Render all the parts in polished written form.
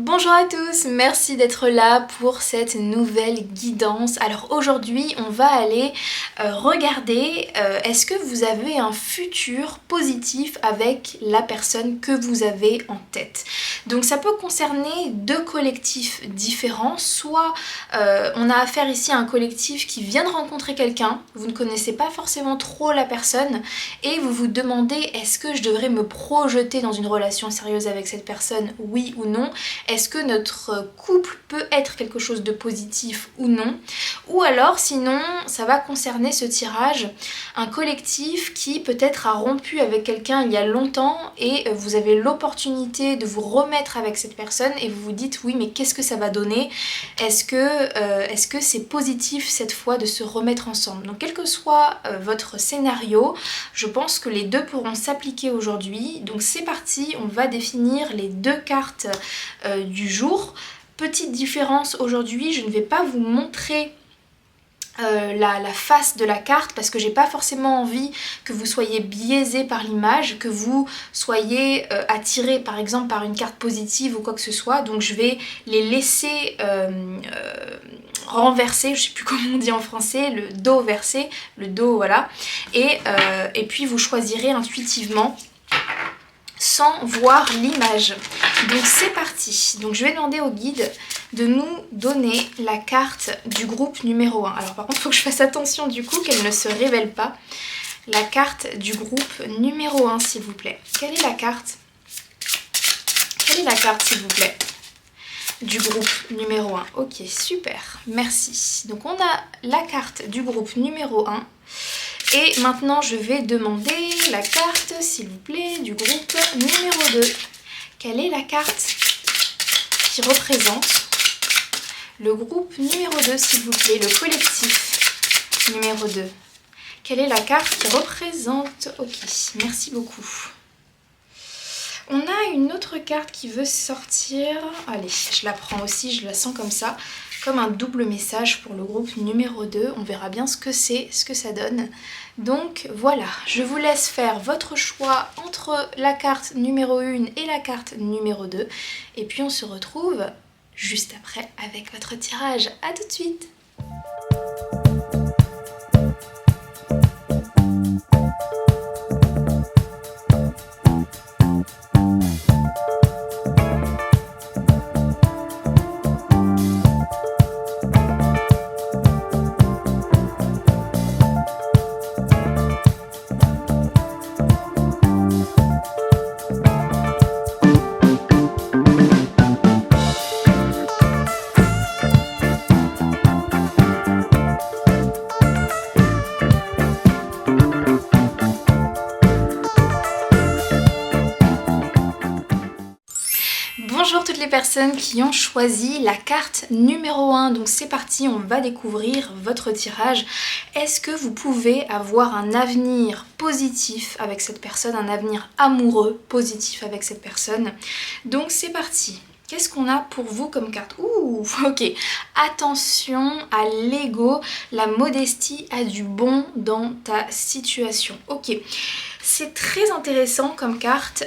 Bonjour à tous, merci d'être là pour cette nouvelle guidance. Alors aujourd'hui on va aller regarder est-ce que vous avez un futur positif avec la personne que vous avez en tête. Donc ça peut concerner deux collectifs différents, soit on a affaire ici à un collectif qui vient de rencontrer quelqu'un, vous ne connaissez pas forcément trop la personne et vous vous demandez est-ce que je devrais me projeter dans une relation sérieuse avec cette personne, oui ou non. Est-ce que notre couple peut être quelque chose de positif ou non? Ou alors, sinon, ça va concerner ce tirage, un collectif qui peut-être a rompu avec quelqu'un il y a longtemps et vous avez l'opportunité de vous remettre avec cette personne et vous vous dites oui mais qu'est-ce que ça va donner? Est-ce que c'est positif cette fois de se remettre ensemble? Donc quel que soit votre scénario, je pense que les deux pourront s'appliquer aujourd'hui. Donc c'est parti, on va définir les deux cartes du jour. Petite différence aujourd'hui, je ne vais pas vous montrer la face de la carte parce que j'ai pas forcément envie que vous soyez biaisé par l'image, que vous soyez attiré par exemple par une carte positive ou quoi que ce soit. Donc je vais les laisser renverser, je sais plus comment on dit en français, le dos versé, le dos voilà, et puis vous choisirez intuitivement sans voir l'image. Donc c'est parti. Donc je vais demander au guide de nous donner la carte du groupe numéro 1. Alors par contre il faut que je fasse attention du coup qu'elle ne se révèle pas. La carte du groupe numéro 1 s'il vous plaît. Quelle est la carte? Quelle est la carte s'il vous plaît? Du groupe numéro 1. Ok, super, merci. Donc on a la carte du groupe numéro 1. Et maintenant, je vais demander la carte, s'il vous plaît, du groupe numéro 2. Quelle est la carte qui représente le groupe numéro 2, s'il vous plaît, le collectif numéro 2? Quelle est la carte qui représente... Ok, merci beaucoup. On a une autre carte qui veut sortir. Allez, je la prends aussi, je la sens comme ça. Comme un double message pour le groupe numéro 2. On verra bien ce que c'est, ce que ça donne. Donc voilà, je vous laisse faire votre choix entre la carte numéro 1 et la carte numéro 2. Et puis on se retrouve juste après avec votre tirage. A tout de suite! Bonjour toutes les personnes qui ont choisi la carte numéro 1, donc c'est parti, on va découvrir votre tirage. Est-ce que vous pouvez avoir un avenir positif avec cette personne, un avenir amoureux positif avec cette personne? Donc c'est parti. Qu'est-ce qu'on a pour vous comme carte? Ouh, ok. Attention à l'ego, la modestie a du bon dans ta situation. Ok. C'est très intéressant comme carte,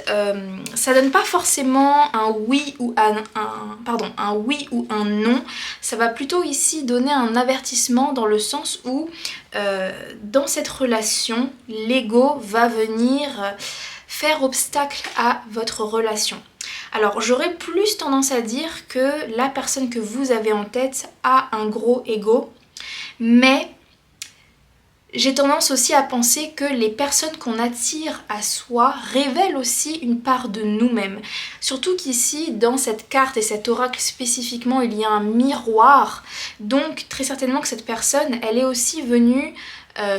ça donne pas forcément un oui ou un oui ou un non, ça va plutôt ici donner un avertissement dans le sens où dans cette relation, l'ego va venir faire obstacle à votre relation. Alors j'aurais plus tendance à dire que la personne que vous avez en tête a un gros ego, mais j'ai tendance aussi à penser que les personnes qu'on attire à soi révèlent aussi une part de nous-mêmes. Surtout qu'ici, dans cette carte et cet oracle spécifiquement, il y a un miroir. Donc très certainement que cette personne, elle est aussi venue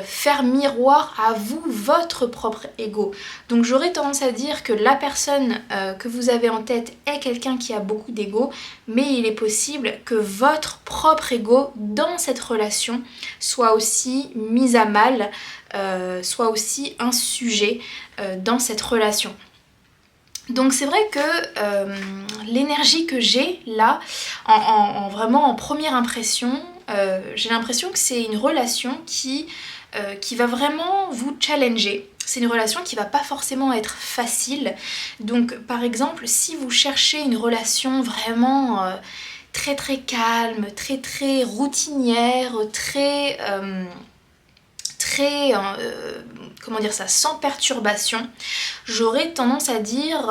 faire miroir à vous, votre propre ego. Donc j'aurais tendance à dire que la personne que vous avez en tête est quelqu'un qui a beaucoup d'ego, mais il est possible que votre propre ego dans cette relation soit aussi mis à mal, soit aussi un sujet dans cette relation. Donc c'est vrai que l'énergie que j'ai là, vraiment en première impression, j'ai l'impression que c'est une relation qui va vraiment vous challenger. c'est une relation qui va pas forcément être facile. Donc par exemple, si vous cherchez une relation vraiment très très calme, très très routinière, comment dire ça, sans perturbation, j'aurais tendance à dire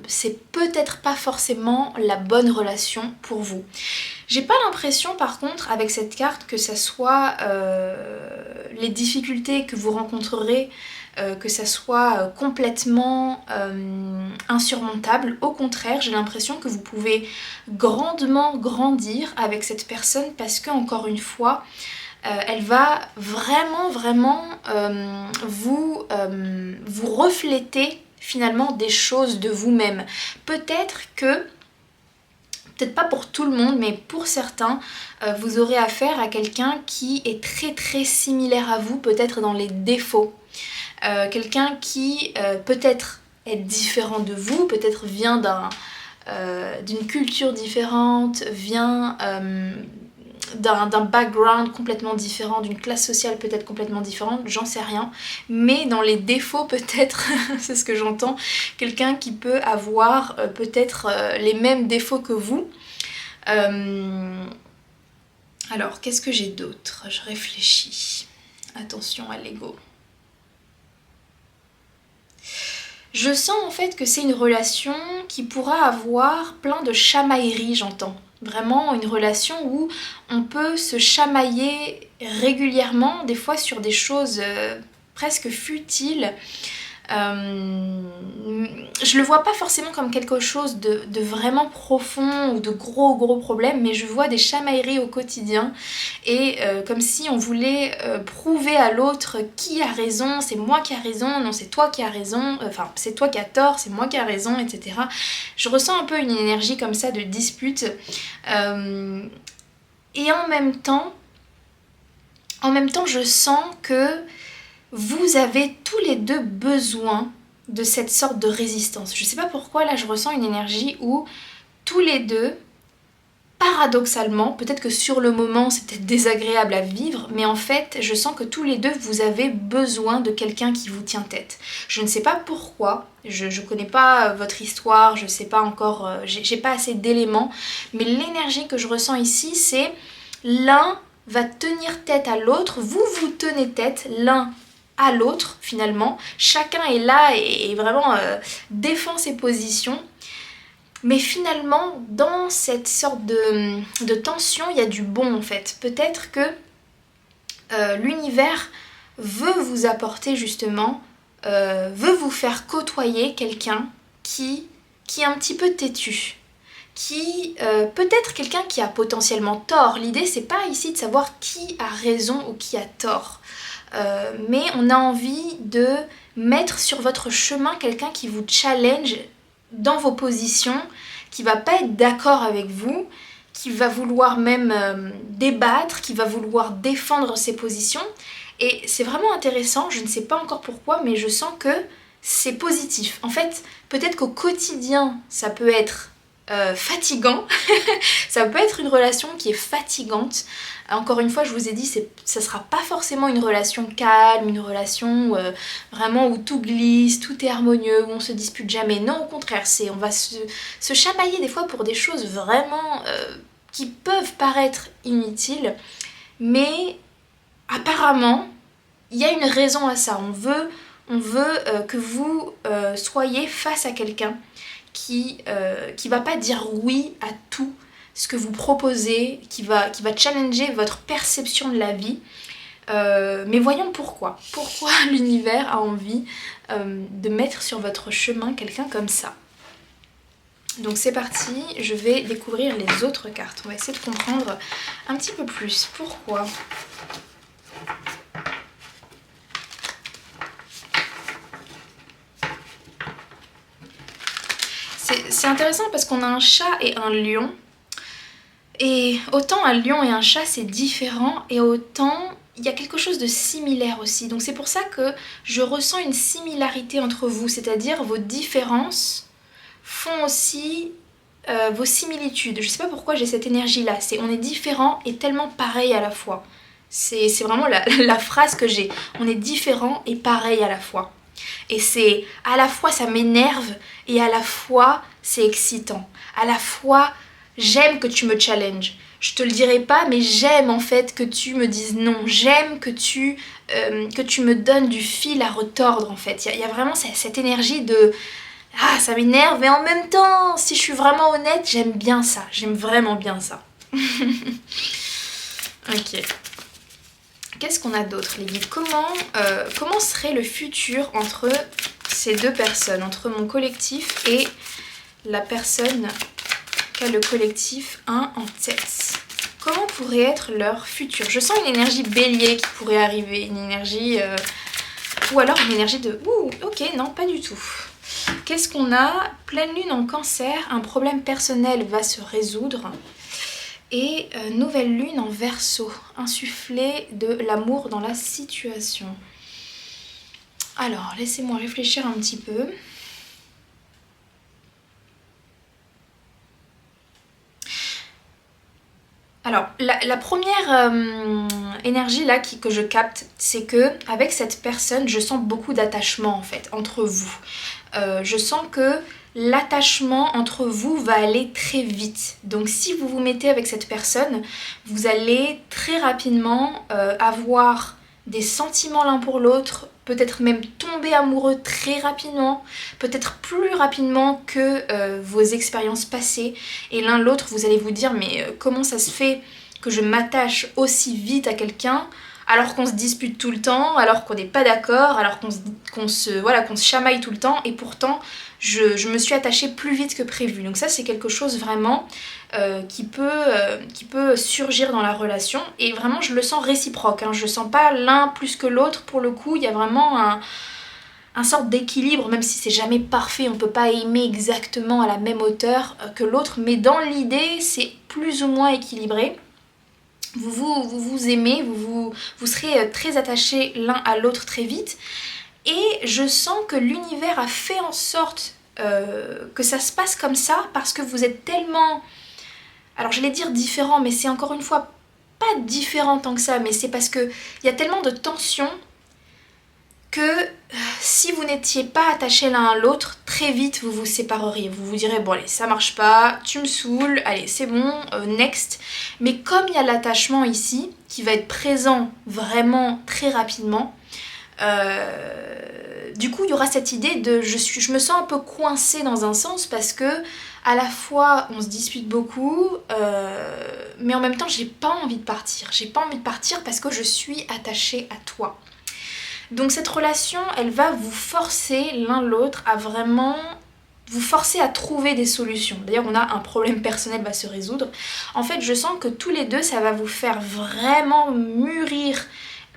c'est peut-être pas forcément la bonne relation pour vous. J'ai pas l'impression par contre avec cette carte que ça soit les difficultés que vous rencontrerez, que ça soit complètement insurmontable. Au contraire, j'ai l'impression que vous pouvez grandement grandir avec cette personne parce que, encore une fois, elle va vraiment vous refléter finalement des choses de vous-même. Peut-être pas pour tout le monde, mais pour certains, vous aurez affaire à quelqu'un qui est très très similaire à vous, peut-être dans les défauts. Quelqu'un qui peut-être est différent de vous, peut-être vient d'une culture différente, vient d'un background complètement différent, d'une classe sociale peut-être complètement différente, j'en sais rien. Mais dans les défauts peut-être, c'est ce que j'entends, quelqu'un qui peut avoir peut-être les mêmes défauts que vous. Alors, qu'est-ce que j'ai d'autre? Je réfléchis. Attention à l'ego. Je sens en fait que c'est une relation qui pourra avoir plein de chamailleries, j'entends. Vraiment une relation où on peut se chamailler régulièrement, des fois sur des choses presque futiles. Je le vois pas forcément comme quelque chose de vraiment profond ou de gros problèmes, mais je vois des chamailleries au quotidien et comme si on voulait prouver à l'autre qui a raison, c'est moi qui a raison, non c'est toi qui as raison, enfin c'est toi qui as tort, c'est moi qui a raison, etc. Je ressens un peu une énergie comme ça de dispute et en même temps je sens que vous avez tous les deux besoin de cette sorte de résistance. Je sais pas pourquoi, là je ressens une énergie où tous les deux, paradoxalement, peut-être que sur le moment c'est peut-être désagréable à vivre, mais en fait je sens que tous les deux vous avez besoin de quelqu'un qui vous tient tête. Je ne sais pas pourquoi, je connais pas votre histoire, je sais pas encore, j'ai pas assez d'éléments, mais l'énergie que je ressens ici c'est l'un va tenir tête à l'autre, vous vous tenez tête l'un à l'autre finalement, chacun est là et vraiment défend ses positions, mais finalement dans cette sorte de tension il y a du bon en fait. Peut-être que l'univers veut vous apporter justement, veut vous faire côtoyer quelqu'un qui est un petit peu têtu, qui peut-être quelqu'un qui a potentiellement tort. L'idée c'est pas ici de savoir qui a raison ou qui a tort. Mais on a envie de mettre sur votre chemin quelqu'un qui vous challenge dans vos positions, qui va pas être d'accord avec vous, qui va vouloir même débattre, qui va vouloir défendre ses positions. Et c'est vraiment intéressant, je ne sais pas encore pourquoi, mais je sens que c'est positif. En fait, peut-être qu'au quotidien, ça peut être fatigant, ça peut être une relation qui est fatigante. Encore une fois, je vous ai dit, ça sera pas forcément une relation calme, une relation vraiment où tout glisse, tout est harmonieux, où on se dispute jamais. Non, au contraire, on va se chamailler des fois pour des choses vraiment qui peuvent paraître inutiles, mais apparemment, il y a une raison à ça. On veut que vous soyez face à quelqu'un qui va pas dire oui à tout ce que vous proposez, qui va challenger votre perception de la vie. Mais voyons pourquoi. Pourquoi l'univers a envie de mettre sur votre chemin quelqu'un comme ça. Donc c'est parti, je vais découvrir les autres cartes. On va essayer de comprendre un petit peu plus. Pourquoi ? C'est intéressant parce qu'on a un chat et un lion. Et autant un lion et un chat c'est différent, et autant il y a quelque chose de similaire aussi. Donc c'est pour ça que je ressens une similarité entre vous, c'est-à-dire vos différences font aussi vos similitudes. Je sais pas pourquoi j'ai cette énergie-là, on est différents et tellement pareil à la fois. C'est vraiment la phrase que j'ai, on est différents et pareil à la fois. Et c'est à la fois ça m'énerve et à la fois c'est excitant. À la fois j'aime que tu me challenges. Je te le dirai pas, mais j'aime en fait que tu me dises non. J'aime que tu me donnes du fil à retordre en fait. Il y a vraiment cette énergie de ah ça m'énerve, mais en même temps, si je suis vraiment honnête, j'aime bien ça. J'aime vraiment bien ça. Ok. Qu'est-ce qu'on a d'autre les guides? Comment serait le futur entre ces deux personnes, entre mon collectif et la personne qu'a le collectif 1 en tête? Comment pourrait être leur futur? Je sens une énergie bélier qui pourrait arriver, une énergie... ou alors une énergie de... Ouh, ok, non, pas du tout. Qu'est-ce qu'on a? Pleine lune en cancer, un problème personnel va se résoudre. Et nouvelle lune en verseau, insuffler de l'amour dans la situation. Alors, laissez-moi réfléchir un petit peu. Alors, la première énergie là que je capte, c'est que avec cette personne, je sens beaucoup d'attachement en fait entre vous. Je sens que l'attachement entre vous va aller très vite. Donc si vous vous mettez avec cette personne, vous allez très rapidement avoir des sentiments l'un pour l'autre, peut-être même tomber amoureux très rapidement, peut-être plus rapidement que vos expériences passées. Et l'un l'autre, vous allez vous dire mais comment ça se fait que je m'attache aussi vite à quelqu'un alors qu'on se dispute tout le temps, alors qu'on n'est pas d'accord, alors qu'on se chamaille tout le temps, et pourtant je me suis attachée plus vite que prévu. Donc ça c'est quelque chose vraiment qui peut surgir dans la relation, et vraiment je le sens réciproque, hein. Je sens pas l'un plus que l'autre, pour le coup il y a vraiment un sorte d'équilibre, même si c'est jamais parfait, on peut pas aimer exactement à la même hauteur que l'autre, mais dans l'idée c'est plus ou moins équilibré. Vous aimez, vous serez très attachés l'un à l'autre très vite, et je sens que l'univers a fait en sorte que ça se passe comme ça, parce que vous êtes tellement, alors j'allais dire différents, mais c'est encore une fois pas différent tant que ça, mais c'est parce que il y a tellement de tension que si vous n'étiez pas attachés l'un à l'autre, très vite vous vous sépareriez. Vous vous direz bon allez ça marche pas, tu me saoules, allez c'est bon, next. Mais comme il y a l'attachement ici, qui va être présent vraiment très rapidement, du coup il y aura cette idée de je me sens un peu coincée dans un sens, parce que à la fois on se dispute beaucoup, mais en même temps j'ai pas envie de partir. J'ai pas envie de partir parce que je suis attachée à toi. Donc cette relation, elle va vous forcer l'un l'autre à vraiment vous forcer à trouver des solutions. D'ailleurs, on a un problème personnel va se résoudre. En fait, je sens que tous les deux, ça va vous faire vraiment mûrir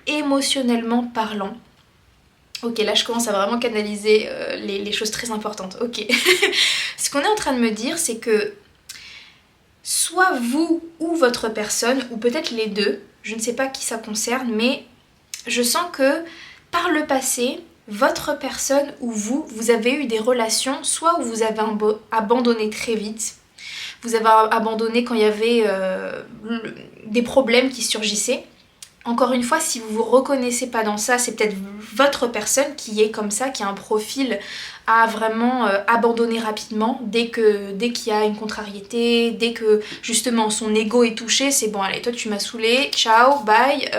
émotionnellement parlant. Ok, là je commence à vraiment canaliser les choses très importantes. Ok. Ce qu'on est en train de me dire, c'est que soit vous ou votre personne, ou peut-être les deux, je ne sais pas qui ça concerne, mais je sens que par le passé, votre personne ou vous avez eu des relations, soit où vous avez abandonné très vite, vous avez abandonné quand il y avait des problèmes qui surgissaient. Encore une fois, si vous vous reconnaissez pas dans ça, c'est peut-être votre personne qui est comme ça, qui a un profil à vraiment abandonner rapidement dès qu'il y a une contrariété, dès que justement son ego est touché, c'est bon allez toi tu m'as saoulé, ciao, bye,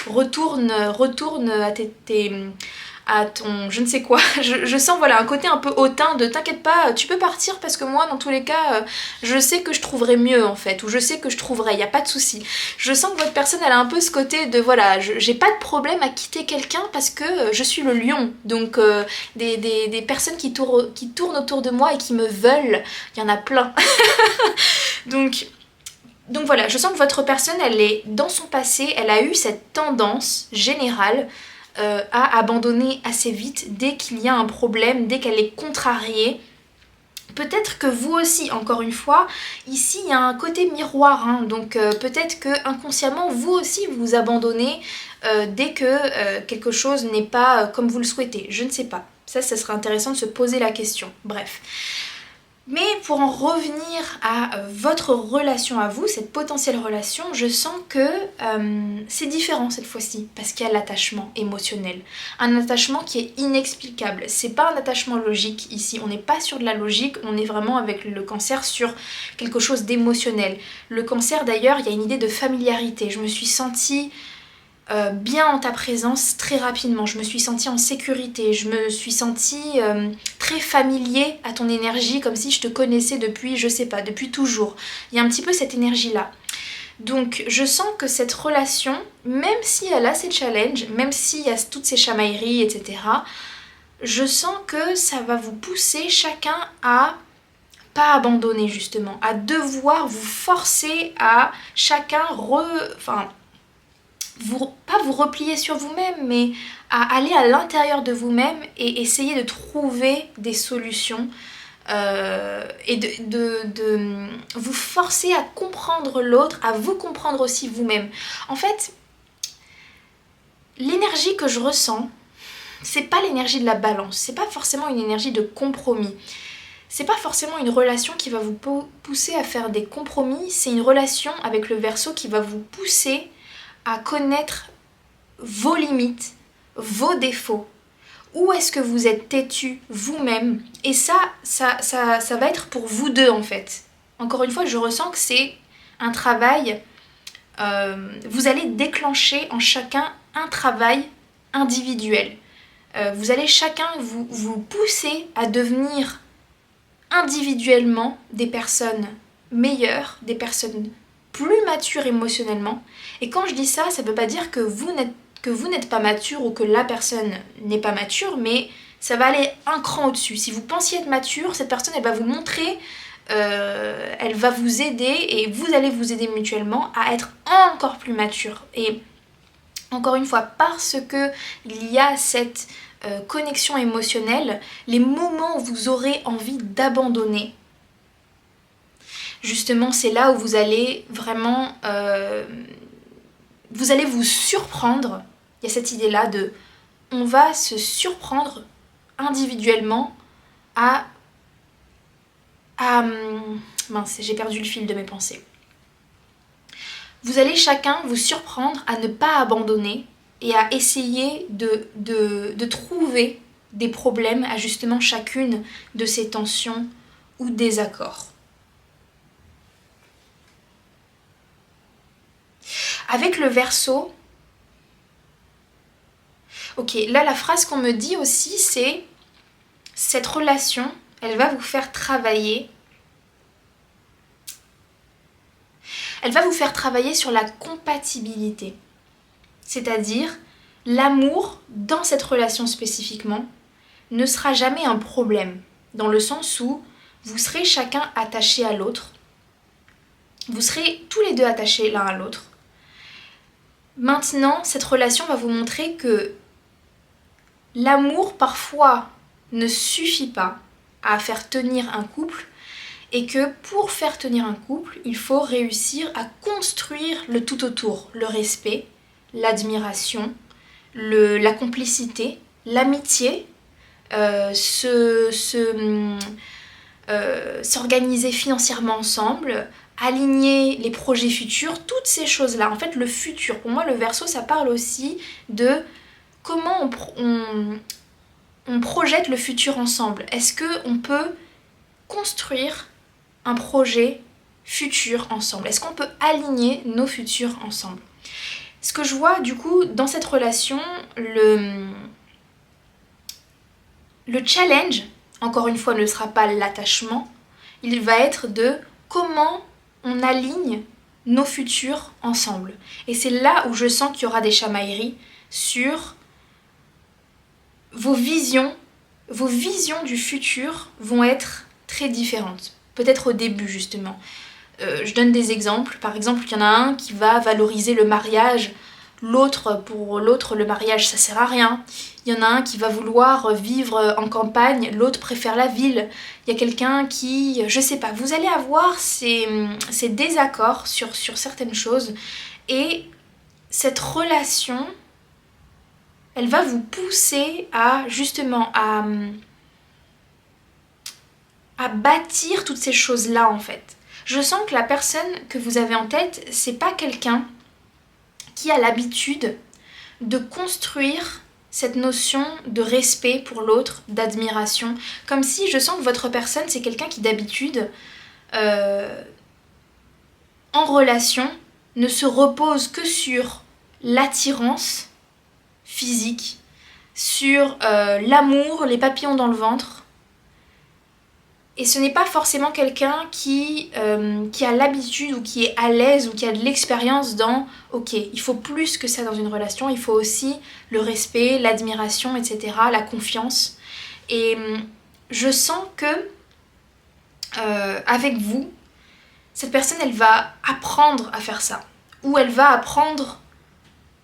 retourne à ton je ne sais quoi. Je sens voilà un côté un peu hautain de t'inquiète pas, tu peux partir parce que moi dans tous les cas je sais que je trouverai mieux en fait, ou je sais que je trouverai, y a pas de souci. Je sens que votre personne elle a un peu ce côté de voilà, j'ai pas de problème à quitter quelqu'un parce que je suis le lion, donc des personnes qui tournent autour de moi et qui me veulent, il y en a plein. Donc voilà, je sens que votre personne elle est dans son passé, elle a eu cette tendance générale à abandonner assez vite dès qu'il y a un problème, dès qu'elle est contrariée. Peut-être que vous aussi, encore une fois, ici il y a un côté miroir, hein, donc peut-être que inconsciemment vous aussi vous abandonnez dès que quelque chose n'est pas comme vous le souhaitez, je ne sais pas. Ça serait intéressant de se poser la question. Bref. Mais pour en revenir à votre relation à vous, cette potentielle relation, je sens que c'est différent cette fois-ci, parce qu'il y a l'attachement émotionnel. Un attachement qui est inexplicable. C'est pas un attachement logique ici, on n'est pas sur de la logique, on est vraiment avec le cancer sur quelque chose d'émotionnel. Le cancer d'ailleurs, il y a une idée de familiarité. Je me suis sentie bien en ta présence très rapidement, je me suis sentie en sécurité, je me suis sentie très familier à ton énergie, comme si je te connaissais depuis, je sais pas, depuis toujours. Il y a un petit peu cette énergie-là. Donc je sens que cette relation, même si elle a ses challenges, même s'il y a toutes ces chamailleries, etc., je sens que ça va vous pousser chacun à pas abandonner justement, à devoir vous forcer à chacun pas vous replier sur vous-même, mais à aller à l'intérieur de vous-même et essayer de trouver des solutions et de vous forcer à comprendre l'autre, à vous comprendre aussi vous-même. En fait, l'énergie que je ressens, c'est pas l'énergie de la balance, c'est pas forcément une énergie de compromis. C'est pas forcément une relation qui va vous pousser à faire des compromis, c'est une relation avec le Verseau qui va vous pousser à connaître vos limites, vos défauts. Où est-ce que vous êtes têtu vous-même? Et ça va être pour vous deux en fait. Encore une fois, je ressens que c'est un travail. Vous allez déclencher en chacun un travail individuel. Vous allez chacun vous pousser à devenir individuellement des personnes meilleures, des personnes plus matures émotionnellement. Et quand je dis ça, ça ne veut pas dire que vous n'êtes pas mature ou que la personne n'est pas mature, mais ça va aller un cran au-dessus. Si vous pensiez être mature, cette personne, elle va vous montrer, elle va vous aider et vous allez vous aider mutuellement à être encore plus mature. Et encore une fois, parce que il y a cette connexion émotionnelle, les moments où vous aurez envie d'abandonner, justement, c'est là où vous allez vraiment vous allez vous surprendre. Il y a cette idée-là de on va se surprendre individuellement à mince, j'ai perdu le fil de mes pensées. Vous allez chacun vous surprendre à ne pas abandonner et à essayer de trouver des problèmes à justement chacune de ces tensions ou désaccords. Avec le Verseau, ok, là la phrase qu'on me dit aussi c'est cette relation, elle va vous faire travailler. Elle va vous faire travailler sur la compatibilité. C'est-à-dire, l'amour, dans cette relation spécifiquement, ne sera jamais un problème. Dans le sens où vous serez chacun attaché à l'autre. Vous serez tous les deux attachés l'un à l'autre. Maintenant, cette relation va vous montrer que l'amour, parfois, ne suffit pas à faire tenir un couple et que pour faire tenir un couple, il faut réussir à construire le tout autour, le respect, l'admiration, la complicité, l'amitié, s'organiser financièrement ensemble, aligner les projets futurs, toutes ces choses-là. En fait, le futur, pour moi, le Verseau, ça parle aussi de comment on projette le futur ensemble. Est-ce qu'on peut construire un projet futur ensemble? Est-ce qu'on peut aligner nos futurs ensemble? Ce que je vois du coup dans cette relation, le challenge, encore une fois, ne sera pas l'attachement, il va être de comment on aligne nos futurs ensemble. Et c'est là où je sens qu'il y aura des chamailleries sur vos visions du futur vont être très différentes. Peut-être au début justement. Je donne des exemples. Par exemple, il y en a un qui va valoriser le mariage. Pour l'autre, le mariage, ça sert à rien. Il y en a un qui va vouloir vivre en campagne, l'autre préfère la ville. Il y a quelqu'un qui, je sais pas, vous allez avoir ces désaccords sur certaines choses. Et cette relation, elle va vous pousser à justement à bâtir toutes ces choses-là en fait. Je sens que la personne que vous avez en tête, c'est pas quelqu'un qui a l'habitude de construire cette notion de respect pour l'autre, d'admiration. Comme si je sens que votre personne, c'est quelqu'un qui d'habitude, en relation, ne se repose que sur l'attirance physique, sur l'amour, les papillons dans le ventre. Et ce n'est pas forcément quelqu'un qui a l'habitude ou qui est à l'aise ou qui a de l'expérience dans « ok, il faut plus que ça dans une relation, il faut aussi le respect, l'admiration, etc., la confiance ». Et je sens que avec vous, cette personne, elle va apprendre à faire ça. Ou elle va apprendre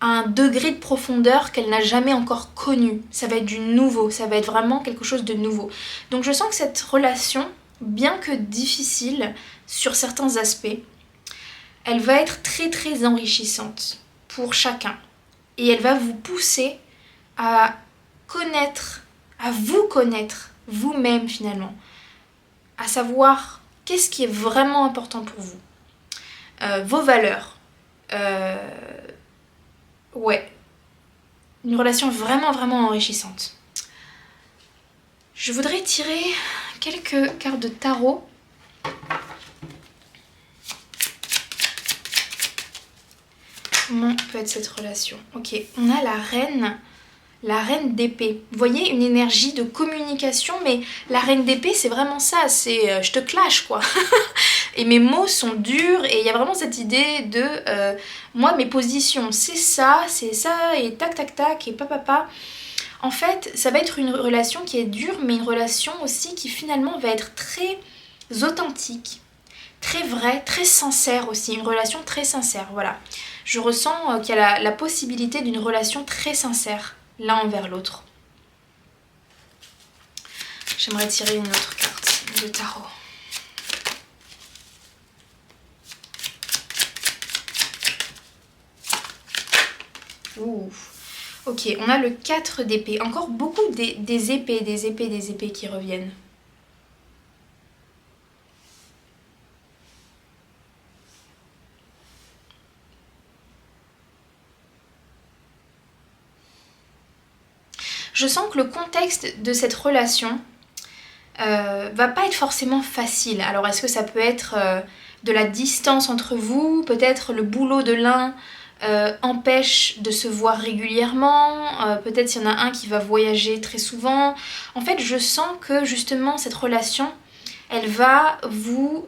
à un degré de profondeur qu'elle n'a jamais encore connu. Ça va être du nouveau, ça va être vraiment quelque chose de nouveau. Donc je sens que cette relation, bien que difficile sur certains aspects, elle va être très très enrichissante pour chacun. Et elle va vous pousser à connaître, à vous connaître vous-même finalement. À savoir qu'est-ce qui est vraiment important pour vous. Vos valeurs. Ouais, une relation vraiment vraiment enrichissante. Je voudrais tirer quelques cartes de tarot. Comment peut être cette relation? Ok, on a la reine d'épée. Vous voyez, une énergie de communication, mais la reine d'épée, c'est vraiment ça, c'est je te clash quoi. Et mes mots sont durs et il y a vraiment cette idée de moi mes positions c'est ça et tac tac tac et papa. En fait ça va être une relation qui est dure mais une relation aussi qui finalement va être très authentique, très vraie, très sincère aussi, une relation très sincère, voilà. Je ressens qu'il y a la possibilité d'une relation très sincère l'un envers l'autre. J'aimerais tirer une autre carte de tarot. Ouh. Ok, on a le 4 d'épée. Encore beaucoup des épées qui reviennent. Je sens que le contexte de cette relation va pas être forcément facile. Alors est-ce que ça peut être de la distance entre vous, peut-être le boulot de l'un empêche de se voir régulièrement, peut-être il y en a un qui va voyager très souvent. En fait, je sens que justement cette relation, elle va vous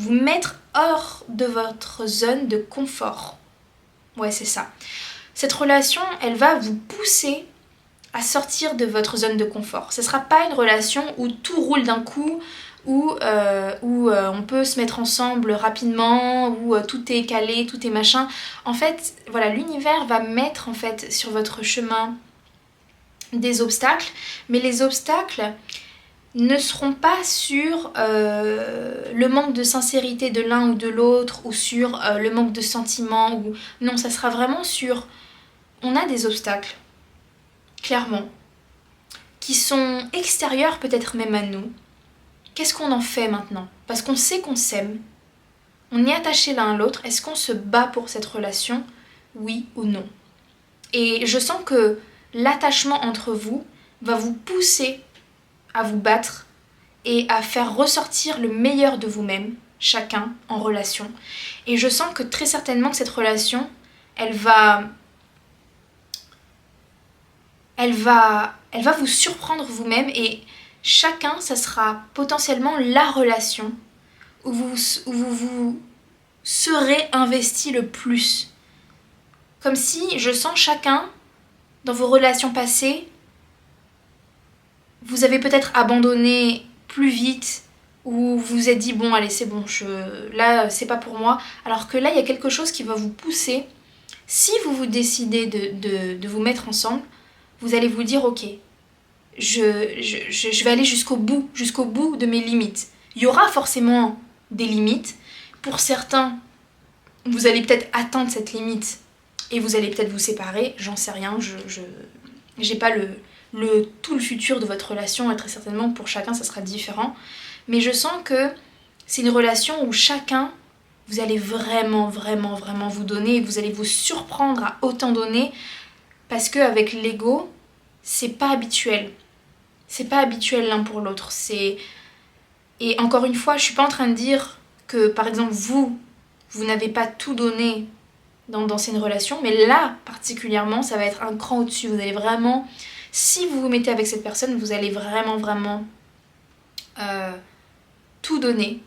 mettre hors de votre zone de confort. Ouais, c'est ça. Cette relation, elle va vous pousser à sortir de votre zone de confort. Ce ne sera pas une relation où tout roule d'un coup, où on peut se mettre ensemble rapidement, où tout est calé, tout est machin. En fait, voilà, l'univers va mettre en fait sur votre chemin des obstacles, mais les obstacles ne seront pas sur le manque de sincérité de l'un ou de l'autre, ou sur le manque de sentiments, ou... non, ça sera vraiment sur... On a des obstacles, clairement, qui sont extérieurs peut-être même à nous. Qu'est-ce qu'on en fait maintenant? Parce qu'on sait qu'on s'aime, on est attaché l'un à l'autre, est-ce qu'on se bat pour cette relation? Oui ou non? Et je sens que l'attachement entre vous va vous pousser à vous battre et à faire ressortir le meilleur de vous-même, chacun en relation. Et je sens que très certainement que cette relation, elle va vous surprendre vous-même et chacun, ça sera potentiellement la relation où vous serez investi le plus. Comme si, je sens chacun, dans vos relations passées, vous avez peut-être abandonné plus vite ou vous vous êtes dit bon allez c'est bon, là c'est pas pour moi. Alors que là il y a quelque chose qui va vous pousser. Si vous vous décidez de vous mettre ensemble, vous allez vous dire ok, je vais aller jusqu'au bout de mes limites. Il y aura forcément des limites. Pour certains, vous allez peut-être atteindre cette limite et vous allez peut-être vous séparer, j'en sais rien, j'ai pas tout le futur de votre relation, et très certainement pour chacun ça sera différent. Mais je sens que c'est une relation où chacun, vous allez vraiment vous donner, et vous allez vous surprendre à autant donner, parce qu'avec l'ego, c'est pas habituel. C'est pas habituel l'un pour l'autre. Et encore une fois, je suis pas en train de dire que, par exemple, vous n'avez pas tout donné dans d'anciennes relations, mais là, particulièrement, ça va être un cran au-dessus. Vous allez vraiment, si vous vous mettez avec cette personne, vous allez vraiment tout donner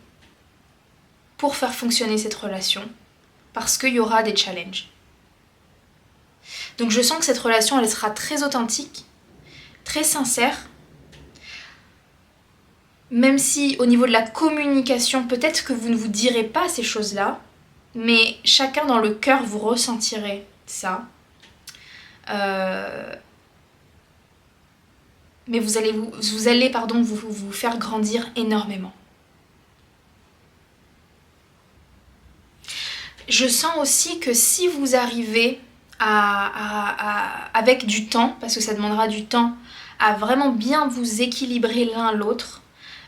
pour faire fonctionner cette relation, parce qu'il y aura des challenges. Donc je sens que cette relation, elle sera très authentique, très sincère, même si au niveau de la communication, peut-être que vous ne vous direz pas ces choses-là, mais chacun dans le cœur, vous ressentirez ça. Mais vous allez vous faire grandir énormément. Je sens aussi que si vous arrivez avec du temps, parce que ça demandera du temps, à vraiment bien vous équilibrer l'un l'autre,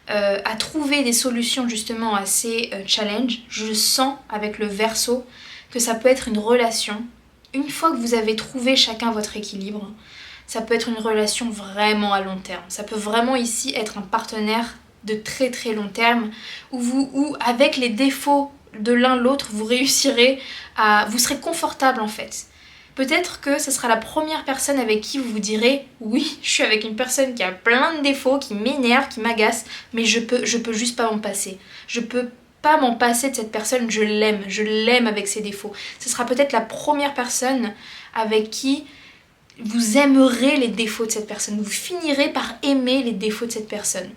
à trouver des solutions justement à ces challenges, je sens avec le Verseau que ça peut être une relation, une fois que vous avez trouvé chacun votre équilibre, ça peut être une relation vraiment à long terme. Ça peut vraiment ici être un partenaire de très long terme, où avec les défauts de l'un l'autre, vous réussirez vous serez confortable en fait. Peut-être que ce sera la première personne avec qui vous vous direz « Oui, je suis avec une personne qui a plein de défauts, qui m'énerve, qui m'agace, mais je peux juste pas m'en passer. Je peux pas m'en passer de cette personne, je l'aime avec ses défauts. » Ce sera peut-être la première personne avec qui vous aimerez les défauts de cette personne. Vous finirez par aimer les défauts de cette personne.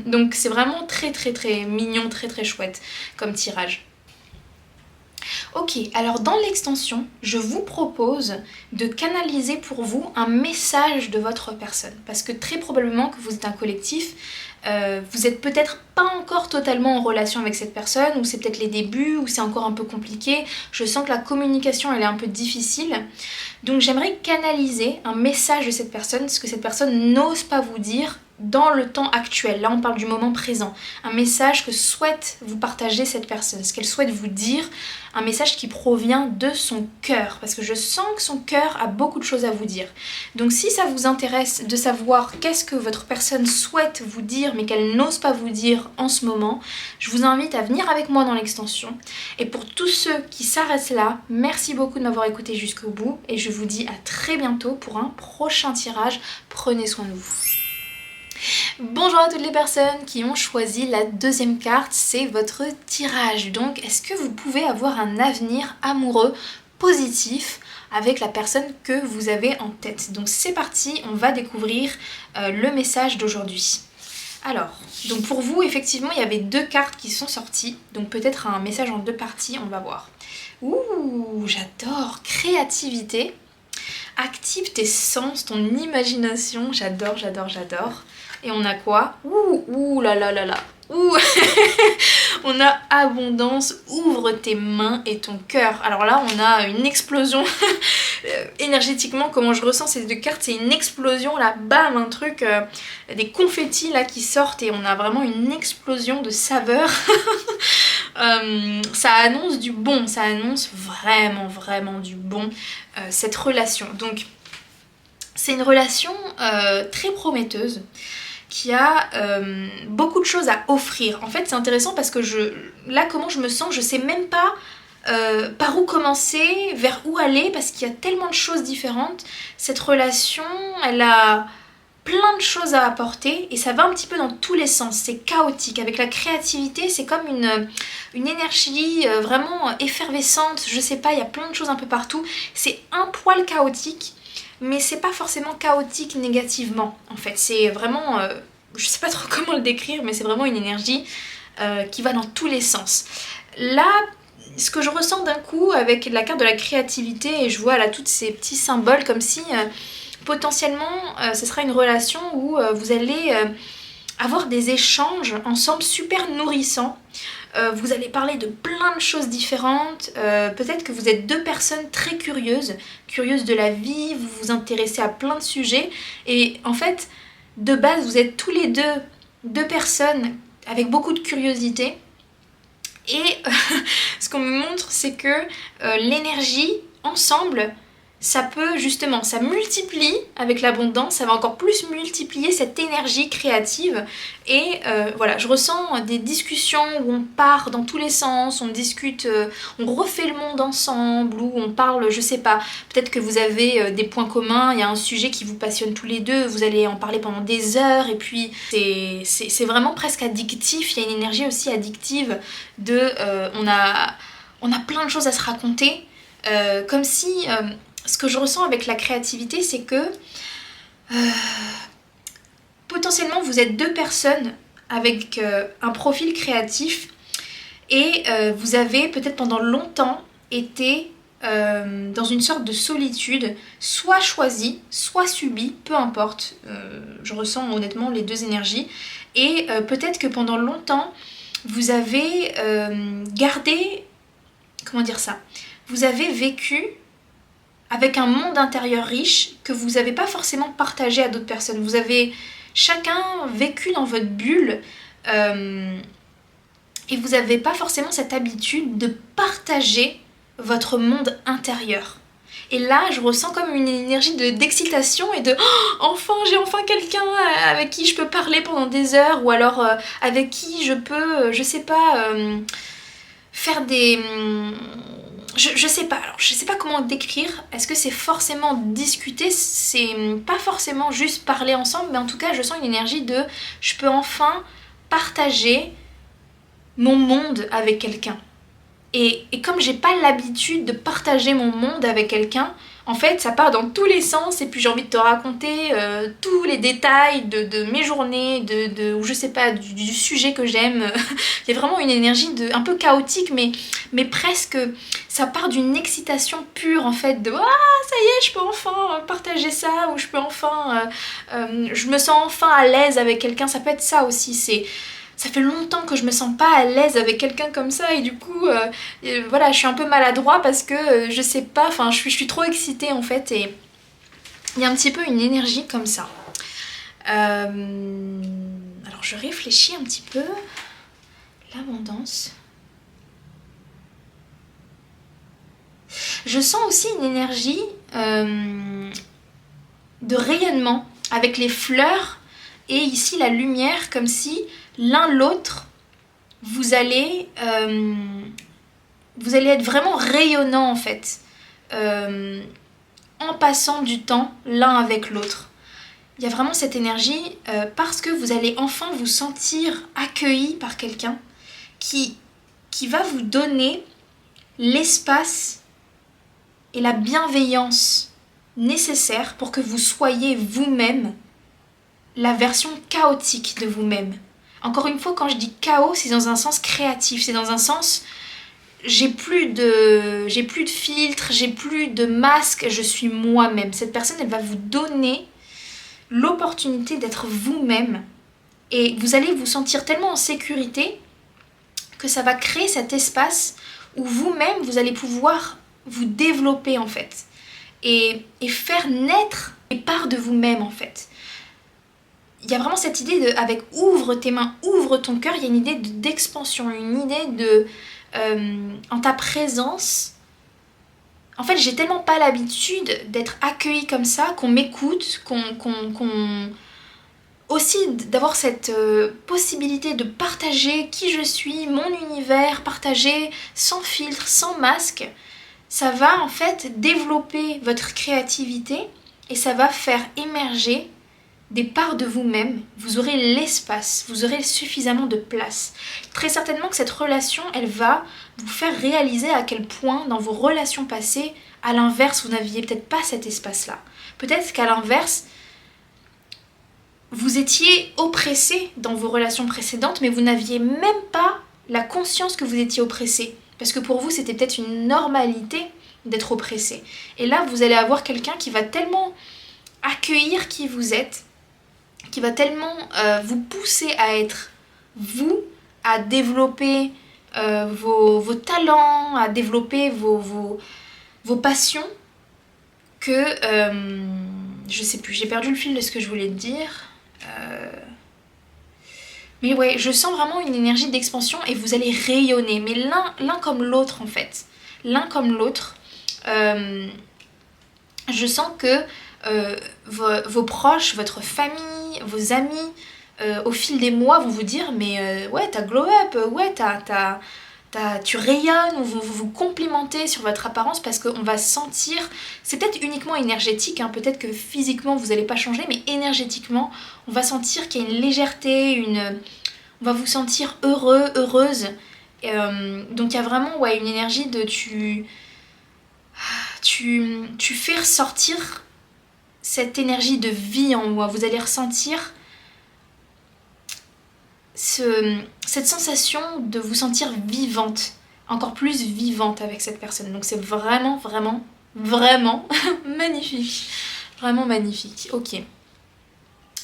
Donc c'est vraiment très mignon, très chouette comme tirage. Ok, alors dans l'extension, je vous propose de canaliser pour vous un message de votre personne. Parce que très probablement que vous êtes un collectif, vous êtes peut-être pas encore totalement en relation avec cette personne, ou c'est peut-être les débuts, ou c'est encore un peu compliqué. Je sens que la communication elle est un peu difficile. Donc j'aimerais canaliser un message de cette personne, ce que cette personne n'ose pas vous dire dans le temps actuel. Là on parle du moment présent. Un message que souhaite vous partager cette personne, ce qu'elle souhaite vous dire, un message qui provient de son cœur, parce que je sens que son cœur a beaucoup de choses à vous dire. Donc si ça vous intéresse de savoir qu'est-ce que votre personne souhaite vous dire mais qu'elle n'ose pas vous dire en ce moment, je vous invite à venir avec moi dans l'extension. Et pour tous ceux qui s'arrêtent là, merci beaucoup de m'avoir écouté jusqu'au bout et je vous dis à très bientôt pour un prochain tirage. Prenez soin de vous. Bonjour à toutes les personnes qui ont choisi la deuxième carte, c'est votre tirage. Donc, est-ce que vous pouvez avoir un avenir amoureux positif avec la personne que vous avez en tête? Donc c'est parti, on va découvrir le message d'aujourd'hui. Alors, donc pour vous, effectivement, il y avait deux cartes qui sont sorties. Donc peut-être un message en deux parties, on va voir. Ouh, j'adore. Créativité. Active tes sens, ton imagination. J'adore. Et on a quoi? Ouh là là. Ouh. On a abondance, ouvre tes mains et ton cœur. Alors là, on a une explosion. Énergétiquement, comment je ressens ces deux cartes, c'est une explosion là, bam, un truc, des confettis là qui sortent et on a vraiment une explosion de saveur. Ça annonce du bon, ça annonce vraiment du bon, cette relation. Donc, c'est une relation très prometteuse, qui a beaucoup de choses à offrir. En fait, c'est intéressant parce que là, comment je me sens, je sais même pas par où commencer, vers où aller, parce qu'il y a tellement de choses différentes. Cette relation, elle a plein de choses à apporter et ça va un petit peu dans tous les sens. C'est chaotique. Avec la créativité, c'est comme une énergie vraiment effervescente. Je sais pas, il y a plein de choses un peu partout. C'est un poil chaotique, mais c'est pas forcément chaotique négativement en fait, c'est vraiment, je sais pas trop comment le décrire, mais c'est vraiment une énergie qui va dans tous les sens. Là, ce que je ressens d'un coup avec la carte de la créativité, et je vois là tous ces petits symboles comme si potentiellement ce sera une relation où vous allez avoir des échanges ensemble super nourrissants. vous allez parler de plein de choses différentes. Peut-être que vous êtes deux personnes très curieuses de la vie, vous vous intéressez à plein de sujets. Et en fait, de base, vous êtes tous les deux personnes avec beaucoup de curiosité. Et ce qu'on me montre, c'est que l'énergie, ensemble, ça peut justement, ça multiplie avec l'abondance, ça va encore plus multiplier cette énergie créative. Et voilà, je ressens des discussions où on part dans tous les sens, on discute, on refait le monde ensemble, où on parle, je sais pas, peut-être que vous avez des points communs, il y a un sujet qui vous passionne tous les deux, vous allez en parler pendant des heures, et puis c'est vraiment presque addictif. Il y a une énergie aussi addictive de, on a plein de choses à se raconter, comme si... ce que je ressens avec la créativité, c'est que potentiellement vous êtes deux personnes avec un profil créatif et vous avez peut-être pendant longtemps été dans une sorte de solitude, soit choisie, soit subie, peu importe. Je ressens honnêtement les deux énergies. Et peut-être que pendant longtemps, vous avez gardé... Comment dire ça ? Vous avez vécu avec un monde intérieur riche que vous n'avez pas forcément partagé à d'autres personnes. Vous avez chacun vécu dans votre bulle et vous n'avez pas forcément cette habitude de partager votre monde intérieur. Et là, je ressens comme une énergie d'excitation et de enfin, j'ai enfin quelqu'un avec qui je peux parler pendant des heures, ou alors avec qui je peux, je sais pas, faire des... Je sais pas, alors je sais pas comment décrire. Est-ce que c'est forcément discuter? C'est pas forcément juste parler ensemble, mais en tout cas je sens une énergie de je peux enfin partager mon monde avec quelqu'un. Et comme j'ai pas l'habitude de partager mon monde avec quelqu'un, en fait ça part dans tous les sens, et puis j'ai envie de te raconter tous les détails de mes journées, ou je sais pas, du sujet que j'aime. Il y a vraiment une énergie un peu chaotique, mais presque, ça part d'une excitation pure en fait, de ah ça y est, je peux enfin partager ça, ou je peux enfin, je me sens enfin à l'aise avec quelqu'un. Ça peut être ça aussi, ça fait longtemps que je me sens pas à l'aise avec quelqu'un comme ça, et du coup voilà, je suis un peu maladroit parce que je sais pas, enfin je suis trop excitée en fait, et il y a un petit peu une énergie comme ça. Alors je réfléchis un petit peu. L'abondance. Je sens aussi une énergie de rayonnement avec les fleurs et ici la lumière, comme si l'un l'autre vous allez être vraiment rayonnant en fait, en passant du temps l'un avec l'autre. Il y a vraiment cette énergie parce que vous allez enfin vous sentir accueilli par quelqu'un qui va vous donner l'espace et la bienveillance nécessaires pour que vous soyez vous-même la version chaotique de vous-même. Encore une fois, quand je dis chaos, c'est dans un sens créatif, c'est dans un sens j'ai plus de filtre, j'ai plus de masque, je suis moi-même. Cette personne, elle va vous donner l'opportunité d'être vous-même, et vous allez vous sentir tellement en sécurité que ça va créer cet espace où vous-même, vous allez pouvoir vous développer en fait, et faire naître des parts de vous-même en fait. Il y a vraiment cette idée avec ouvre tes mains, ouvre ton cœur, il y a une idée d'expansion, une idée de en ta présence. En fait, j'ai tellement pas l'habitude d'être accueillie comme ça, qu'on m'écoute, aussi d'avoir cette possibilité de partager qui je suis, mon univers, partager sans filtre, sans masque. Ça va en fait développer votre créativité et ça va faire émerger des parts de vous-même. Vous aurez l'espace, vous aurez suffisamment de place. Très certainement que cette relation, elle va vous faire réaliser à quel point dans vos relations passées, à l'inverse, vous n'aviez peut-être pas cet espace-là. Peut-être qu'à l'inverse, vous étiez oppressé dans vos relations précédentes, mais vous n'aviez même pas la conscience que vous étiez oppressé. Parce que pour vous, c'était peut-être une normalité d'être oppressé. Et là, vous allez avoir quelqu'un qui va tellement accueillir qui vous êtes, qui va tellement vous pousser à être vous, à développer vos talents, à développer vos passions que... je sais plus, j'ai perdu le fil de ce que je voulais te dire. Mais ouais, je sens vraiment une énergie d'expansion et vous allez rayonner. Mais l'un comme l'autre en fait. L'un comme l'autre. Je sens que vos proches, votre famille, vos amis, au fil des mois vont vous dire mais ouais t'as glow up, ouais tu rayonnes, ou vous complimentez sur votre apparence parce qu'on va sentir, c'est peut-être uniquement énergétique, hein, peut-être que physiquement vous n'allez pas changer, mais énergétiquement on va sentir qu'il y a une légèreté, on va vous sentir heureux, heureuse. Donc il y a vraiment ouais, une énergie de tu fais ressortir cette énergie de vie en moi. Vous allez ressentir cette sensation de vous sentir vivante, encore plus vivante avec cette personne. Donc c'est vraiment, vraiment, vraiment magnifique. Vraiment magnifique. Ok.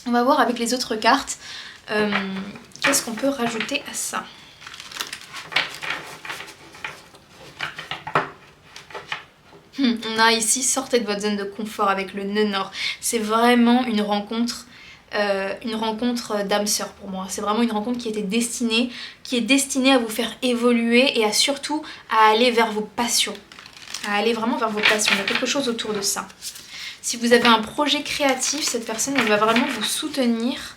On va voir avec les autres cartes. Qu'est-ce qu'on peut rajouter à ça ? On a ici, sortez de votre zone de confort avec le nœud nord. C'est vraiment une rencontre d'âme sœur pour moi. C'est vraiment une rencontre qui est destinée à vous faire évoluer et à surtout à aller vers vos passions. À aller vraiment vers vos passions. Il y a quelque chose autour de ça. Si vous avez un projet créatif, cette personne, elle va vraiment vous soutenir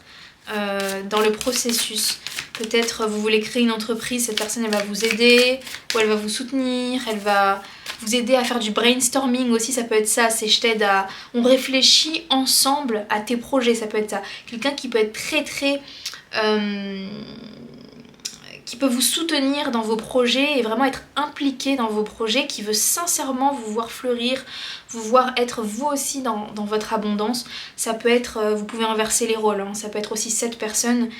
dans le processus. Peut-être vous voulez créer une entreprise, cette personne, elle va vous aider, ou elle va vous soutenir, elle va vous aider à faire du brainstorming aussi, ça peut être ça, c'est je t'aide à... On réfléchit ensemble à tes projets, ça peut être ça. Quelqu'un qui peut être très qui peut vous soutenir dans vos projets et vraiment être impliqué dans vos projets, qui veut sincèrement vous voir fleurir, vous voir être vous aussi dans votre abondance. Ça peut être, vous pouvez inverser les rôles, hein. Ça peut être aussi cette personne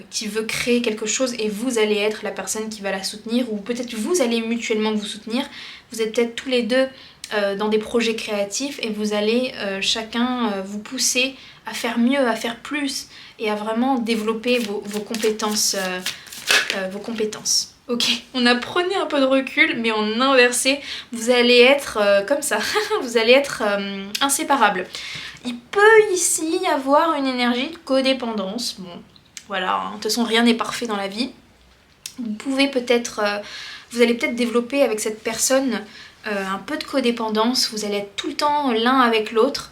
qui veut créer quelque chose et vous allez être la personne qui va la soutenir, ou peut-être vous allez mutuellement vous soutenir. Vous êtes peut-être tous les deux dans des projets créatifs et vous allez chacun vous pousser à faire mieux, à faire plus et à vraiment développer vos compétences. Ok, on a pris un peu de recul, mais en inversé, vous allez être comme ça, vous allez être inséparables. Il peut ici y avoir une énergie de codépendance, bon, voilà, hein, de toute façon rien n'est parfait dans la vie. Vous pouvez peut-être, vous allez peut-être développer avec cette personne un peu de codépendance, vous allez être tout le temps l'un avec l'autre.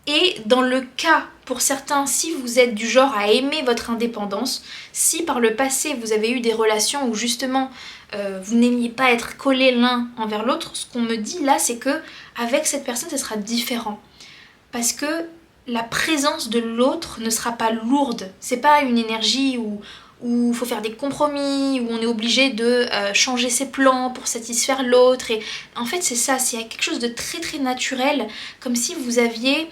Et dans le cas, pour certains, si vous êtes du genre à aimer votre indépendance, si par le passé vous avez eu des relations où justement vous n'aimiez pas être collés l'un envers l'autre, ce qu'on me dit là, c'est que avec cette personne, ça sera différent. Parce que la présence de l'autre ne sera pas lourde. C'est pas une énergie où il faut faire des compromis, où on est obligé de changer ses plans pour satisfaire l'autre. Et en fait, c'est ça, c'est quelque chose de très naturel, comme si vous aviez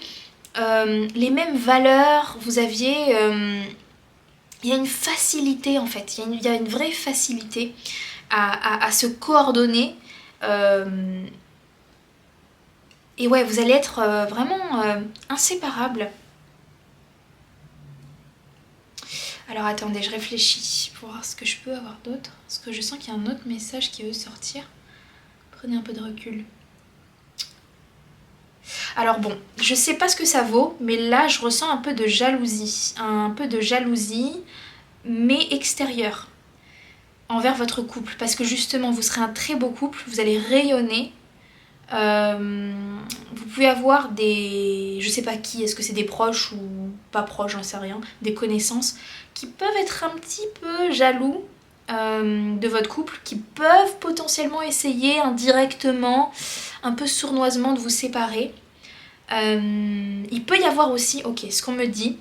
les mêmes valeurs, vous aviez... il y a une facilité en fait, il y a une vraie facilité à se coordonner. Et ouais, vous allez être vraiment inséparables. Alors attendez, je réfléchis pour voir ce que je peux avoir d'autre. Parce que je sens qu'il y a un autre message qui veut sortir. Prenez un peu de recul. Alors bon, je sais pas ce que ça vaut, mais là je ressens un peu de jalousie. Un peu de jalousie, mais extérieure, envers votre couple. Parce que justement, vous serez un très beau couple, vous allez rayonner. Vous pouvez avoir des... je sais pas qui, est-ce que c'est des proches ou pas proches, j'en sais rien, des connaissances qui peuvent être un petit peu jaloux de votre couple, qui peuvent potentiellement essayer indirectement, un peu sournoisement de vous séparer. Il peut y avoir aussi, ok, ce qu'on me dit,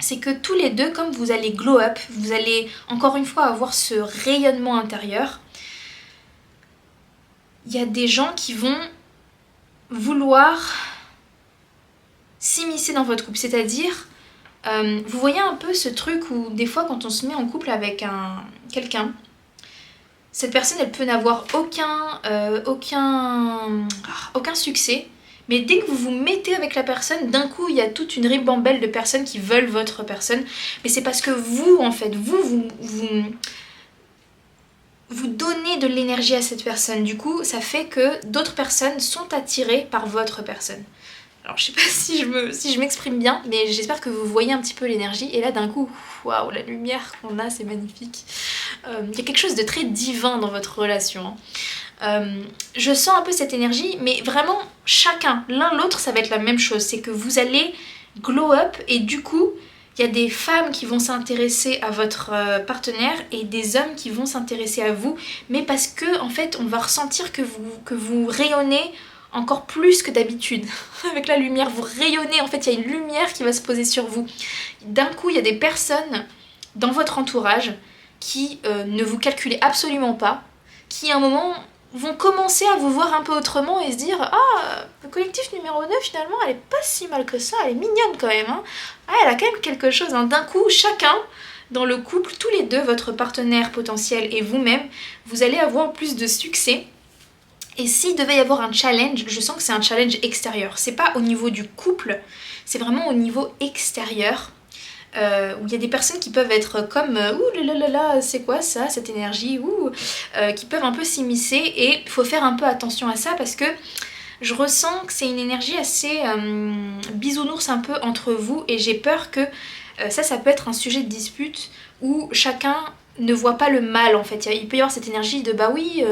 c'est que tous les deux, comme vous allez glow up, vous allez encore une fois avoir ce rayonnement intérieur. Il y a des gens qui vont vouloir s'immiscer dans votre couple. C'est-à-dire, vous voyez un peu ce truc où des fois quand on se met en couple avec quelqu'un, cette personne elle peut n'avoir aucun succès, Mais dès que vous vous mettez avec la personne, d'un coup, il y a toute une ribambelle de personnes qui veulent votre personne. Mais c'est parce que vous, en fait, vous donnez de l'énergie à cette personne. Du coup, ça fait que d'autres personnes sont attirées par votre personne. Alors, je sais pas si je m'exprime bien, mais j'espère que vous voyez un petit peu l'énergie. Et là, d'un coup, waouh, la lumière qu'on a, c'est magnifique. Il y a quelque chose de très divin dans votre relation. Je sens un peu cette énergie, mais vraiment, chacun, l'un l'autre, ça va être la même chose. C'est que vous allez glow up et du coup, il y a des femmes qui vont s'intéresser à votre partenaire et des hommes qui vont s'intéresser à vous, mais parce que, en fait, on va ressentir que vous rayonnez encore plus que d'habitude. Avec la lumière, vous rayonnez, en fait, il y a une lumière qui va se poser sur vous. D'un coup, il y a des personnes dans votre entourage qui ne vous calculez absolument pas, qui à un moment vont commencer à vous voir un peu autrement et se dire ah, le collectif numéro 2 finalement elle est pas si mal que ça, elle est mignonne quand même, hein. Ah, elle a quand même quelque chose, hein. D'un coup, chacun dans le couple, tous les deux, votre partenaire potentiel et vous-même, vous allez avoir plus de succès. Et s'il devait y avoir un challenge, je sens que c'est un challenge extérieur. C'est pas au niveau du couple, c'est vraiment au niveau extérieur. Où il y a des personnes qui peuvent être comme ouh là là là, c'est quoi ça, cette énergie, qui peuvent un peu s'immiscer, et il faut faire un peu attention à ça parce que je ressens que c'est une énergie assez bisounours un peu entre vous, et j'ai peur que ça peut être un sujet de dispute où chacun ne voit pas le mal en fait. Il peut y avoir cette énergie de bah oui,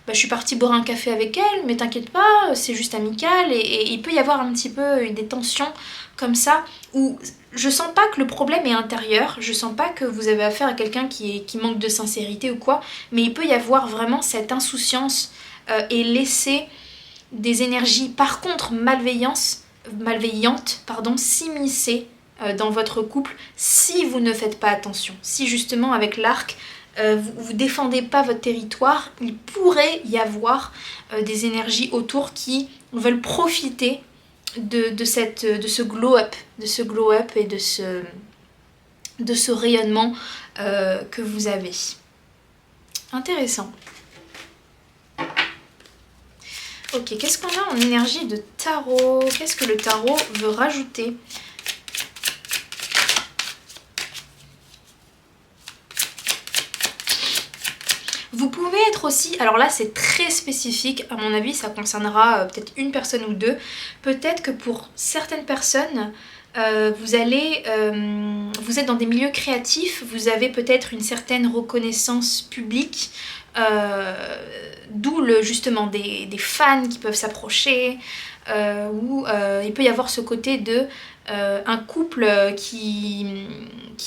je suis partie boire un café avec elle, mais t'inquiète pas, c'est juste amical, et il peut y avoir un petit peu des tensions comme ça où je sens pas que le problème est intérieur, je sens pas que vous avez affaire à quelqu'un qui manque de sincérité ou quoi, mais il peut y avoir vraiment cette insouciance et laisser des énergies par contre malveillantes s'immiscer dans votre couple si vous ne faites pas attention. Si justement avec l'arc vous défendez pas votre territoire, il pourrait y avoir des énergies autour qui veulent profiter de ce glow-up, et de ce rayonnement que vous avez. Intéressant. Ok, qu'est-ce qu'on a en énergie de tarot? Qu'est-ce que le tarot veut rajouter? Vous pouvez être aussi, alors là c'est très spécifique, à mon avis ça concernera peut-être une personne ou deux, peut-être que pour certaines personnes, vous êtes dans des milieux créatifs, vous avez peut-être une certaine reconnaissance publique, d'où justement des fans qui peuvent s'approcher, ou il peut y avoir ce côté de un couple qui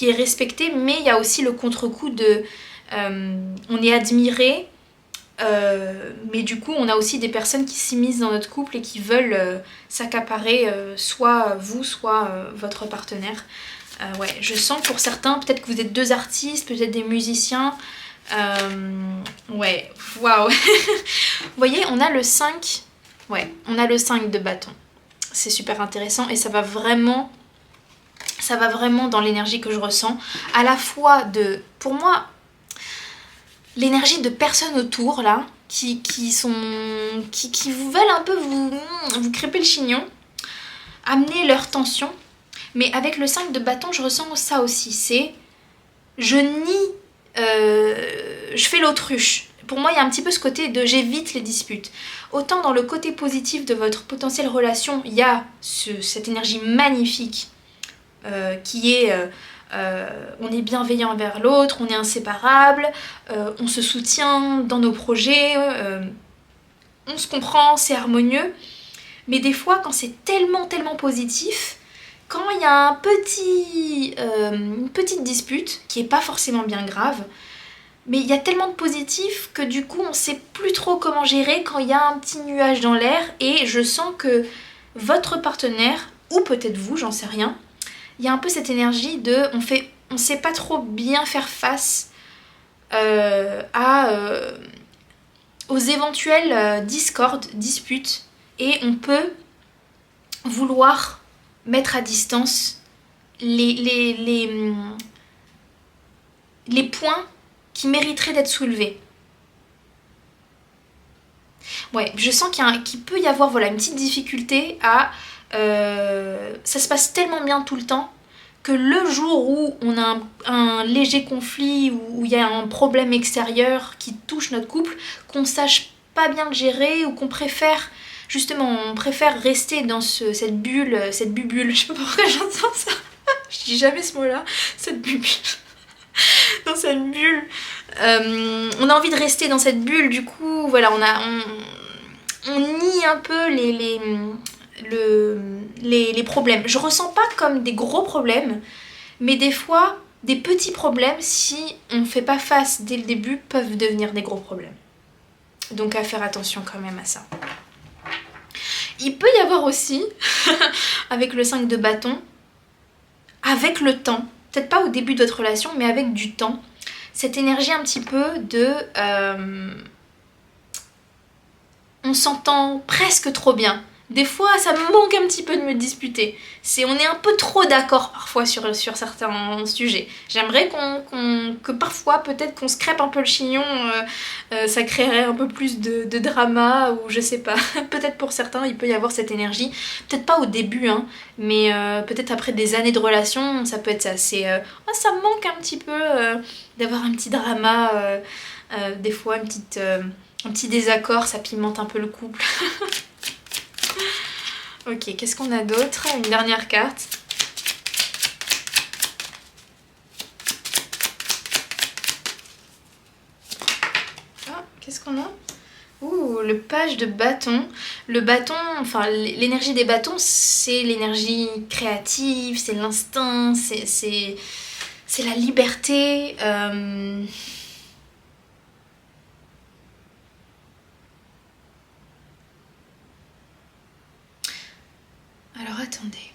est respecté, mais il y a aussi le contre-coup de on est admiré, mais du coup on a aussi des personnes qui s'immiscent dans notre couple et qui veulent s'accaparer soit vous, soit votre partenaire. Ouais, je sens pour certains, peut-être que vous êtes deux artistes, peut-être des musiciens. Ouais, waouh. Vous voyez, on a le 5. Ouais, on a le 5 de bâton. C'est super intéressant et ça va vraiment dans l'énergie que je ressens. À la fois pour moi, l'énergie de personnes autour là qui vous veulent un peu vous crêper le chignon, amener leur tension. Mais avec le 5 de bâton, je ressens ça aussi. C'est je nie, je fais l'autruche. Pour moi, il y a un petit peu ce côté de j'évite les disputes. Autant dans le côté positif de votre potentielle relation, il y a cette énergie magnifique qui est on est bienveillant envers l'autre, on est inséparables, on se soutient dans nos projets, on se comprend, c'est harmonieux. Mais des fois, quand c'est tellement positif, quand il y a une petite dispute, qui est pas forcément bien grave, mais il y a tellement de positif que du coup on sait plus trop comment gérer quand il y a un petit nuage dans l'air, et je sens que votre partenaire, ou peut-être vous, j'en sais rien, il y a un peu cette énergie de on sait pas trop bien faire face aux éventuelles discordes, disputes, et on peut vouloir mettre à distance les points qui mériteraient d'être soulevés. Ouais, je sens qu'il peut y avoir voilà, une petite difficulté à... ça se passe tellement bien tout le temps que le jour où on a un léger conflit, où il y a un problème extérieur qui touche notre couple, qu'on sache pas bien le gérer ou qu'on préfère... Justement, on préfère rester dans cette bulle, cette bubule. Je sais pas pourquoi j'entends ça. Je dis jamais ce mot-là. Cette bubule. Dans cette bulle. On a envie de rester dans cette bulle. Du coup, voilà, on nie un peu les problèmes. Je ressens pas comme des gros problèmes, mais des fois, des petits problèmes, si on ne fait pas face dès le début, peuvent devenir des gros problèmes. Donc à faire attention quand même à ça. Il peut y avoir aussi, avec le 5 de bâton, avec le temps, peut-être pas au début de votre relation, mais avec du temps, cette énergie un petit peu de... on s'entend presque trop bien. Des fois, ça me manque un petit peu de me disputer. On est un peu trop d'accord parfois sur certains sujets. J'aimerais que parfois, peut-être qu'on se crêpe un peu le chignon, ça créerait un peu plus de drama, ou je sais pas. Peut-être pour certains, il peut y avoir cette énergie. Peut-être pas au début, hein, mais peut-être après des années de relation, ça peut être ça. Ça me manque un petit peu d'avoir un petit drama, des fois un petit désaccord, ça pimente un peu le couple. Ok, qu'est-ce qu'on a d'autre? Une dernière carte. Ah, qu'est-ce qu'on a? Ouh, le page de bâton. Le bâton, enfin l'énergie des bâtons, c'est l'énergie créative, c'est l'instinct, c'est la liberté. Alors attendez.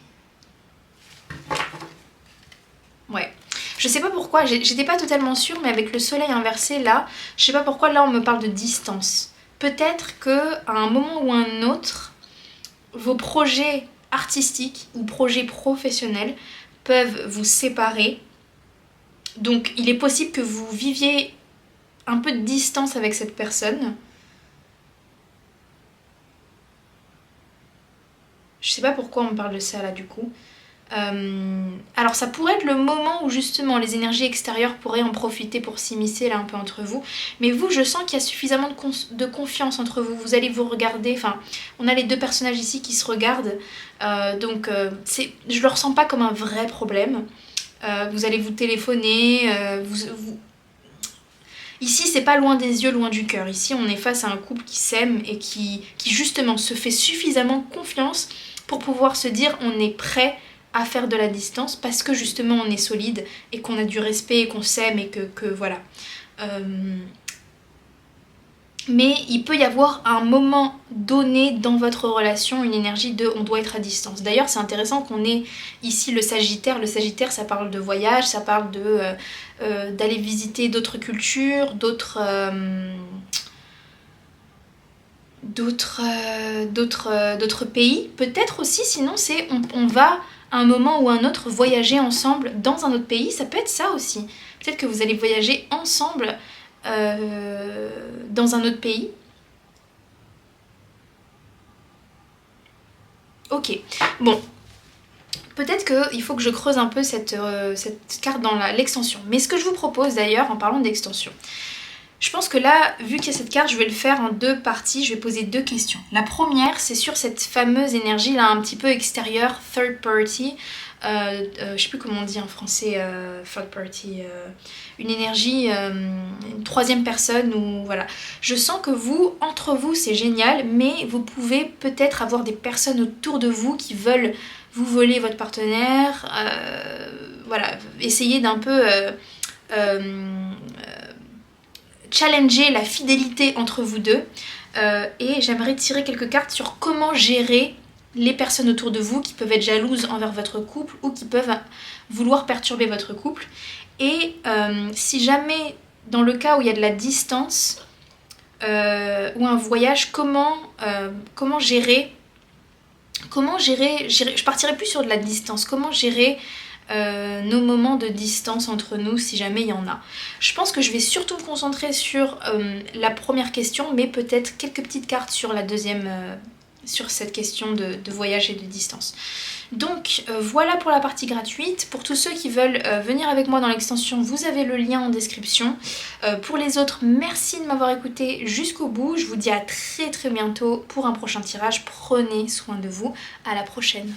Ouais. Je sais pas pourquoi, j'étais pas totalement sûre, mais avec le soleil inversé là, je sais pas pourquoi là on me parle de distance. Peut-être que à un moment ou un autre, vos projets artistiques ou projets professionnels peuvent vous séparer. Donc il est possible que vous viviez un peu de distance avec cette personne. Je sais pas pourquoi on me parle de ça là du coup. Alors ça pourrait être le moment où justement les énergies extérieures pourraient en profiter pour s'immiscer là un peu entre vous. Mais vous, je sens qu'il y a suffisamment de confiance entre vous. Vous allez vous regarder, enfin on a les deux personnages ici qui se regardent. Je le ressens pas comme un vrai problème. Vous allez vous téléphoner, Ici, c'est pas loin des yeux, loin du cœur. Ici, on est face à un couple qui s'aime et qui justement se fait suffisamment confiance pour pouvoir se dire on est prêt à faire de la distance parce que justement on est solide et qu'on a du respect et qu'on s'aime et que voilà. Mais il peut y avoir un moment donné dans votre relation une énergie de on doit être à distance. D'ailleurs c'est intéressant qu'on ait ici le Sagittaire. Le Sagittaire ça parle de voyage, ça parle d'aller visiter d'autres cultures, d'autres pays. Peut-être aussi sinon c'est on va à un moment ou un autre voyager ensemble dans un autre pays. Ça peut être ça aussi. Peut-être que vous allez voyager ensemble dans un autre pays. Ok, bon, peut-être qu'il faut que je creuse un peu cette carte dans l'extension. Mais ce que je vous propose d'ailleurs, en parlant d'extension, je pense que là, vu qu'il y a cette carte, je vais le faire en deux parties, je vais poser deux questions. La première, c'est sur cette fameuse énergie là un petit peu extérieure, third party. Je sais plus comment on dit en français, third party, une énergie, une troisième personne, ou voilà. Je sens que vous, entre vous, c'est génial, mais vous pouvez peut-être avoir des personnes autour de vous qui veulent vous voler votre partenaire, voilà, essayer d'un peu challenger la fidélité entre vous deux. Et j'aimerais tirer quelques cartes sur comment gérer les personnes autour de vous qui peuvent être jalouses envers votre couple ou qui peuvent vouloir perturber votre couple. Et si jamais, dans le cas où il y a de la distance ou un voyage, comment gérer, je partirai plus sur de la distance, comment gérer nos moments de distance entre nous si jamais il y en a. Je pense que je vais surtout me concentrer sur la première question, mais peut-être quelques petites cartes sur la deuxième, sur cette question de voyage et de distance. Donc voilà pour la partie gratuite. Pour tous ceux qui veulent venir avec moi dans l'extension, vous avez le lien en description. Pour les autres, merci de m'avoir écouté jusqu'au bout. Je vous dis à très bientôt pour un prochain tirage. Prenez soin de vous. À la prochaine.